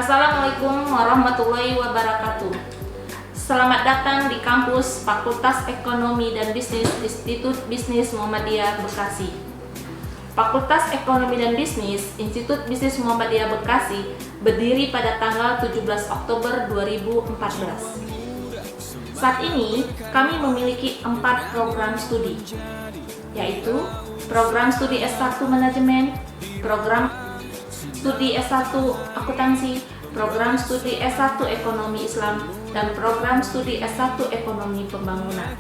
Assalamualaikum warahmatullahi wabarakatuh. Selamat datang di kampus Fakultas Ekonomi dan Bisnis Institut Bisnis Muhammadiyah Bekasi. Fakultas Ekonomi dan Bisnis Institut Bisnis Muhammadiyah Bekasi berdiri pada tanggal 17 Oktober 2014. Saat ini kami memiliki 4 program studi, yaitu program studi S1 Manajemen, program studi S1 Akuntansi, program studi S1 Ekonomi Islam, dan program studi S1 Ekonomi Pembangunan.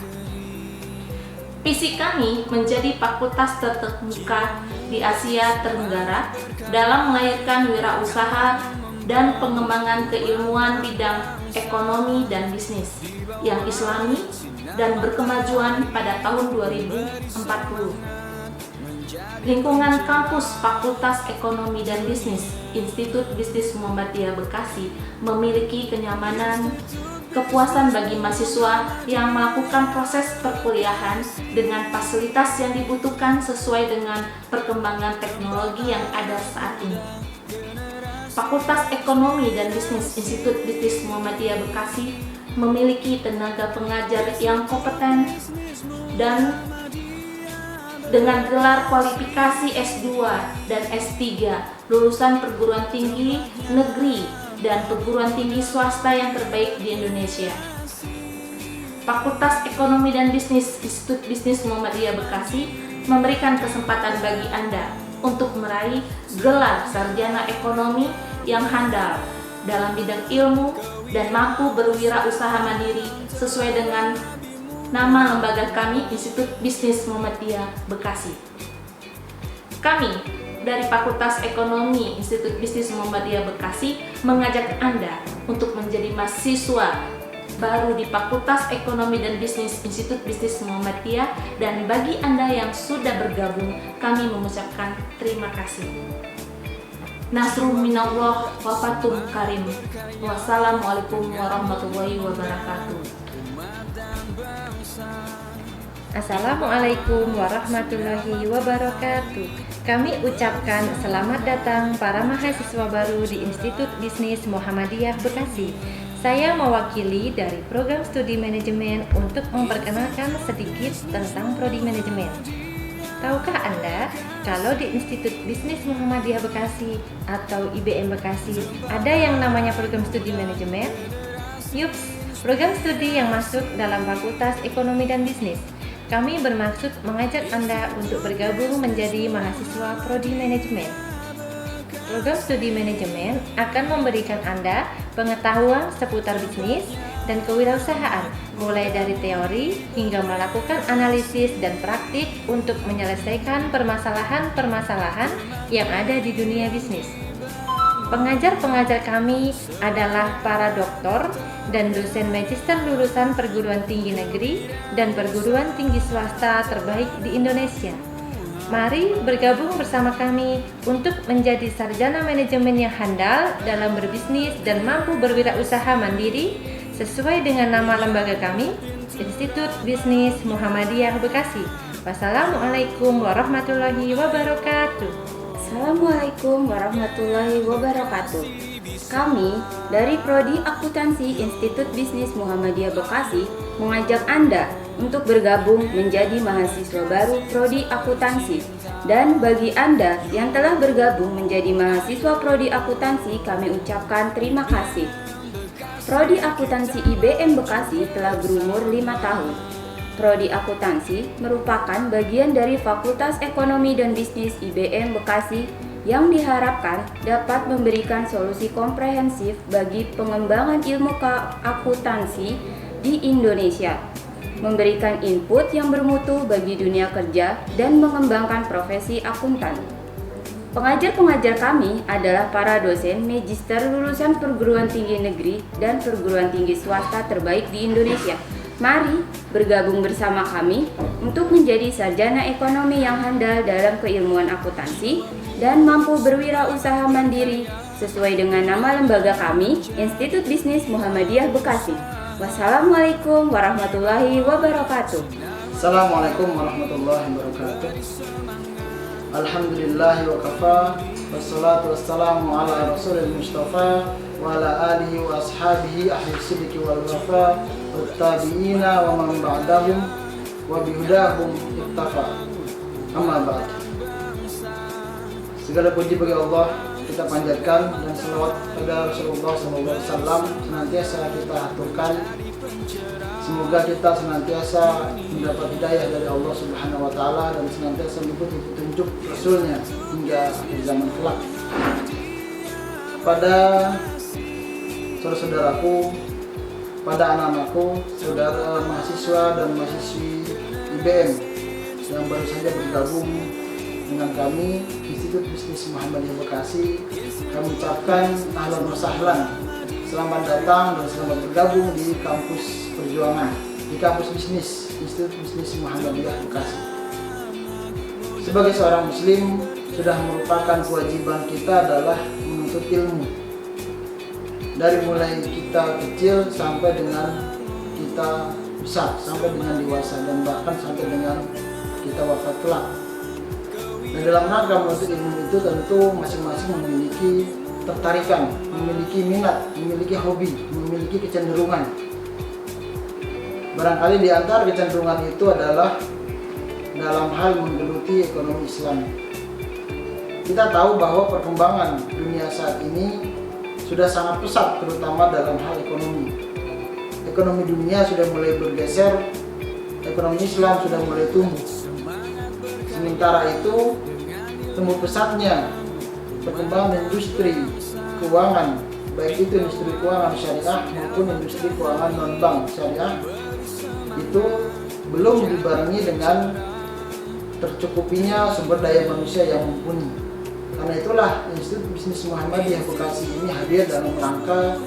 Visi kami menjadi fakultas terkemuka di Asia Tenggara dalam melahirkan wirausaha dan pengembangan keilmuan bidang ekonomi dan bisnis yang islami dan berkemajuan pada tahun 2040. Lingkungan kampus Fakultas Ekonomi dan Bisnis Institut Bisnis Muhammadiyah Bekasi memiliki kenyamanan, kepuasan bagi mahasiswa yang melakukan proses perkuliahan dengan fasilitas yang dibutuhkan sesuai dengan perkembangan teknologi yang ada saat ini. Fakultas Ekonomi dan Bisnis Institut Bisnis Muhammadiyah Bekasi memiliki tenaga pengajar yang kompeten dan dengan gelar kualifikasi S2 dan S3 lulusan perguruan tinggi negeri dan perguruan tinggi swasta yang terbaik di Indonesia. Fakultas Ekonomi dan Bisnis Institut Bisnis Muhammadiyah Bekasi memberikan kesempatan bagi Anda untuk meraih gelar sarjana ekonomi yang handal dalam bidang ilmu dan mampu berwirausaha mandiri sesuai dengan nama lembaga kami, Institut Bisnis Muhammadiyah Bekasi. Kami dari Fakultas Ekonomi Institut Bisnis Muhammadiyah Bekasi mengajak Anda untuk menjadi mahasiswa baru di Fakultas Ekonomi dan Bisnis Institut Bisnis Muhammadiyah, dan bagi Anda yang sudah bergabung, kami mengucapkan terima kasih. Nasrul minallah wa fathun karim. Wassalamualaikum warahmatullahi wabarakatuh. Assalamualaikum warahmatullahi wabarakatuh. Kami ucapkan selamat datang para mahasiswa baru di Institut Bisnis Muhammadiyah Bekasi. Saya mewakili dari program studi manajemen untuk memperkenalkan sedikit tentang prodi manajemen. Tahukah Anda kalau di Institut Bisnis Muhammadiyah Bekasi atau IBM Bekasi ada yang namanya program studi manajemen? Yups, program studi yang masuk dalam Fakultas Ekonomi dan Bisnis. Kami bermaksud mengajak Anda untuk bergabung menjadi mahasiswa prodi manajemen. Program studi manajemen akan memberikan Anda pengetahuan seputar bisnis dan kewirausahaan, mulai dari teori hingga melakukan analisis dan praktik untuk menyelesaikan permasalahan-permasalahan yang ada di dunia bisnis. Pengajar-pengajar kami adalah para doktor dan dosen magister lulusan perguruan tinggi negeri dan perguruan tinggi swasta terbaik di Indonesia. Mari bergabung bersama kami untuk menjadi sarjana manajemen yang handal dalam berbisnis dan mampu berwirausaha mandiri sesuai dengan nama lembaga kami, Institut Bisnis Muhammadiyah Bekasi. Wassalamualaikum warahmatullahi wabarakatuh. Assalamualaikum warahmatullahi wabarakatuh. Kami dari Prodi Akuntansi Institut Bisnis Muhammadiyah Bekasi mengajak Anda untuk bergabung menjadi mahasiswa baru Prodi Akuntansi. Dan bagi Anda yang telah bergabung menjadi mahasiswa Prodi Akuntansi, kami ucapkan terima kasih. Prodi Akuntansi IBM Bekasi telah berumur 5 tahun. Prodi Akuntansi merupakan bagian dari Fakultas Ekonomi dan Bisnis IBM Bekasi yang diharapkan dapat memberikan solusi komprehensif bagi pengembangan ilmu akuntansi di Indonesia, memberikan input yang bermutu bagi dunia kerja, dan mengembangkan profesi akuntan. Pengajar-pengajar kami adalah para dosen magister lulusan perguruan tinggi negeri dan perguruan tinggi swasta terbaik di Indonesia. Mari bergabung bersama kami untuk menjadi sarjana ekonomi yang handal dalam keilmuan akuntansi dan mampu berwirausaha mandiri sesuai dengan nama lembaga kami, Institut Bisnis Muhammadiyah Bekasi. Wassalamualaikum warahmatullahi wabarakatuh. Assalamualaikum warahmatullahi wabarakatuh. Alhamdulillah wa kafa wassalatu wassalamu ala rasulil mustafa wa ala alihi wa ashabihi ahli sidqi wal wafa wattabi'ina wa man ba'dahum wa bihudahum iktafa. Amma ba'd. Segala puji bagi Allah kita panjatkan, dan selawat pada Rasulullah SAW senantiasa kita aturkan. Semoga kita senantiasa mendapat hidayah dari Allah Subhanahu wa Ta'ala dan senantiasa mengikuti petunjuk Rasulnya hingga akhir zaman kelak. Pada saudara-saudaraku, pada anak-anakku, saudara mahasiswa dan mahasiswi IBM yang baru saja bergabung dengan kami Institut Bisnis Muhammadiyah Bekasi, kami ucapkan ahlan wa sahlan, selamat datang dan selamat bergabung di kampus perjuangan, di kampus bisnis Institut Bisnis Muhammadiyah Bekasi. Sebagai seorang muslim, sudah merupakan kewajiban kita adalah menuntut ilmu. Dari mulai kita kecil sampai dengan kita besar, sampai dengan dewasa, dan bahkan sampai dengan kita wafat kelak. Dan dalam rangka menuntut ilmu itu tentu masing-masing memiliki tertarikan, memiliki minat, memiliki hobi, memiliki kecenderungan. Barangkali di antara kecenderungan itu adalah dalam hal menggeluti ekonomi Islam. Kita tahu bahwa perkembangan dunia saat ini sudah sangat pesat, terutama dalam hal ekonomi. Ekonomi dunia sudah mulai bergeser, ekonomi Islam sudah mulai tumbuh. Sementara itu, tumbuh pesatnya perkembangan industri keuangan, baik itu industri keuangan syariah maupun industri keuangan non-bank syariah, itu belum dibarengi dengan tercukupinya sumber daya manusia yang mumpuni. Karena itulah Institut Bisnis Muhammadiyah Bekasi ini hadir dalam rangka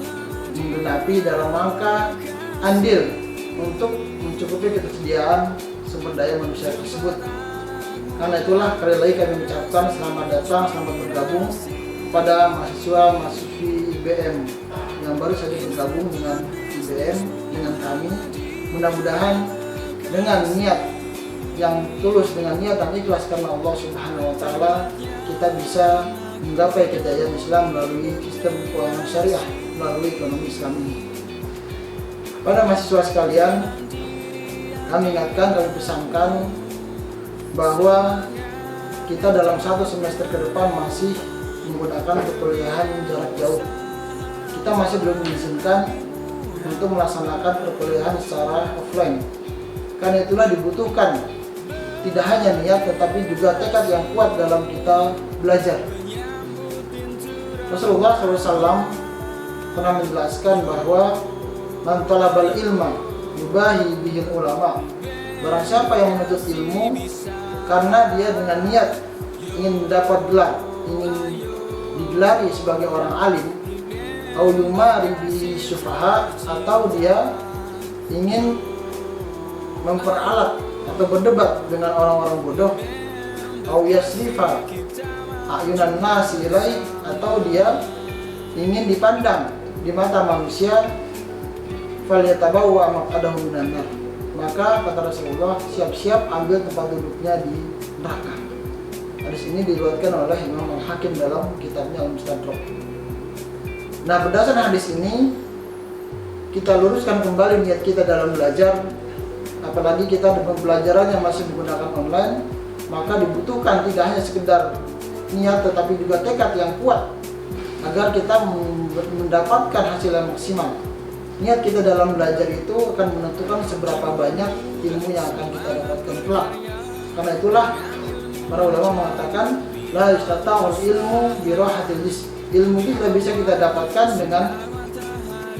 menggenapi, dalam rangka andil untuk mencukupi ketersediaan sumber daya manusia tersebut. Karena itulah sekali lagi kami ucapkan selamat datang, selamat bergabung kepada mahasiswa-mahasiswi IBM yang baru saja bergabung dengan IBM, dengan kami. Mudah-mudahan dengan niat yang tulus, dengan niat yang ikhlas karena Allah Subhanahu wa Ta'ala, kita bisa menggapai kejayaan Islam melalui sistem keuangan syariah, melalui ekonomi Islam ini. Pada mahasiswa sekalian, kami ingatkan, kami pesankan bahwa kita dalam satu semester ke depan masih menggunakan perkuliahan jarak jauh. Kita masih belum diizinkan untuk melaksanakan perkuliahan secara offline. Karena itulah dibutuhkan tidak hanya niat tetapi juga tekad yang kuat dalam kita belajar. Rasulullah SAW pernah menjelaskan bahwa man talabal ilma yubahi bihil ulama. Barang siapa yang menuntut ilmu karena dia dengan niat ingin mendapat gelar, ingin digelari sebagai orang alim, au yumari bi syufaha, atau dia ingin memperalat atau berdebat dengan orang-orang bodoh, au yasrifa ayunan nasi ilai, atau dia ingin dipandang di mata manusia, falyatabawa maq'adahu minan nar, maka kata Rasulullah, siap-siap ambil tempat duduknya di neraka. Hadis ini diriwayatkan oleh Imam Al-Hakim dalam kitabnya Al-Mustadrak. Nah, berdasarkan hadis ini kita luruskan kembali niat kita dalam belajar. Apalagi kita dengan pembelajaran yang masih menggunakan online, maka dibutuhkan tidak hanya sekedar niat tetapi juga tekad yang kuat agar kita mendapatkan hasil yang maksimal. Niat kita dalam belajar itu akan menentukan seberapa banyak ilmu yang akan kita dapatkan kelak. Karena itulah para ulama mengatakan la yustata'ul ilmu bi rahatil jism. Ilmu itu tidak bisa kita dapatkan dengan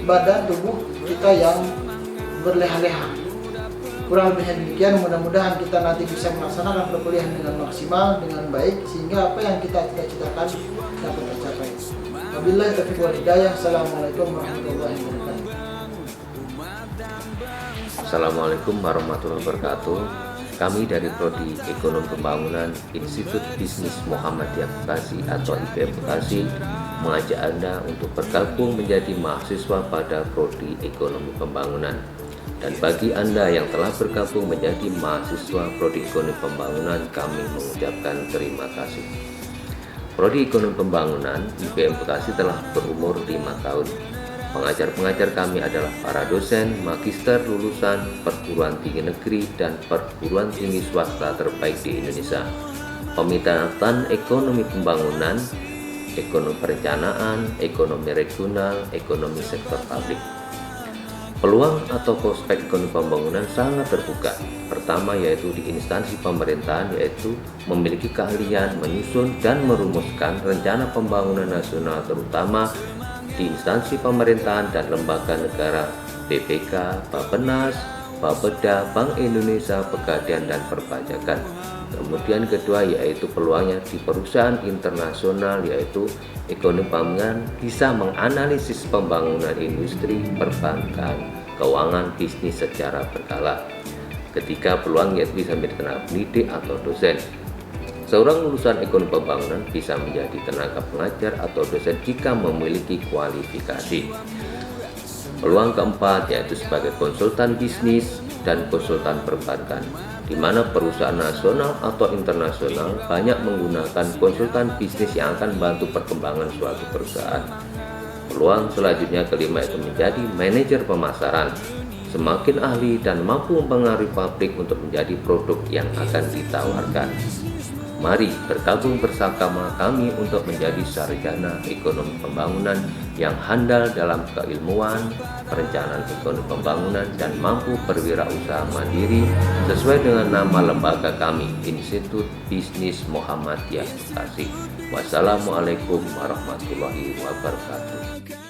badan tubuh kita yang berleha-leha. Kurang lebihnya demikian. Mudah-mudahan kita nanti bisa melaksanakan perkuliahan dengan maksimal, dengan baik, sehingga apa yang kita cita-citakan dapat tercapai. Wabillahi taufiq wal hidayah. Assalamualaikum warahmatullahi wabarakatuh. Assalamualaikum warahmatullahi wabarakatuh. Kami dari Prodi Ekonomi Pembangunan Institut Bisnis Muhammadiyah Bekasi atau IBM Bekasi mengajak Anda untuk bergabung menjadi mahasiswa pada Prodi Ekonomi Pembangunan. Dan bagi Anda yang telah bergabung menjadi mahasiswa Prodi Ekonomi Pembangunan, kami mengucapkan terima kasih. Prodi Ekonomi Pembangunan IPM Bekasi telah berumur 5 tahun. Pengajar-pengajar kami adalah para dosen, magister lulusan perguruan tinggi negeri dan perguruan tinggi swasta terbaik di Indonesia. Peminatan ekonomi pembangunan, ekonomi perencanaan, ekonomi regional, ekonomi sektor publik. Peluang atau prospek ekonomi pembangunan sangat terbuka. Pertama yaitu di instansi pemerintahan, yaitu memiliki keahlian menyusun dan merumuskan rencana pembangunan nasional, terutama di instansi pemerintahan dan lembaga negara, BPK, Bappenas, Bapeda, Bank Indonesia, Pegadaian, dan Perpajakan. Kemudian kedua yaitu peluangnya di perusahaan internasional, yaitu ekonomi pembangunan bisa menganalisis pembangunan industri, perbankan, keuangan, bisnis secara berkala. Ketiga, peluang yaitu bisa menjadi tenaga pendidik atau dosen. Seorang lulusan ekonomi pembangunan bisa menjadi tenaga pengajar atau dosen jika memiliki kualifikasi. Peluang keempat yaitu sebagai konsultan bisnis dan konsultan perbankan, di mana perusahaan nasional atau internasional banyak menggunakan konsultan bisnis yang akan membantu perkembangan suatu perusahaan. Peluang selanjutnya kelima yaitu menjadi manajer pemasaran. Semakin ahli dan mampu mempengaruhi pabrik untuk menjadi produk yang akan ditawarkan. Mari bergabung bersama kami untuk menjadi sarjana ekonomi pembangunan yang handal dalam keilmuan, perencanaan ekonomi pembangunan, dan mampu berwirausaha mandiri sesuai dengan nama lembaga kami, Institut Bisnis Muhammadiyah Bekasi. Wassalamualaikum warahmatullahi wabarakatuh.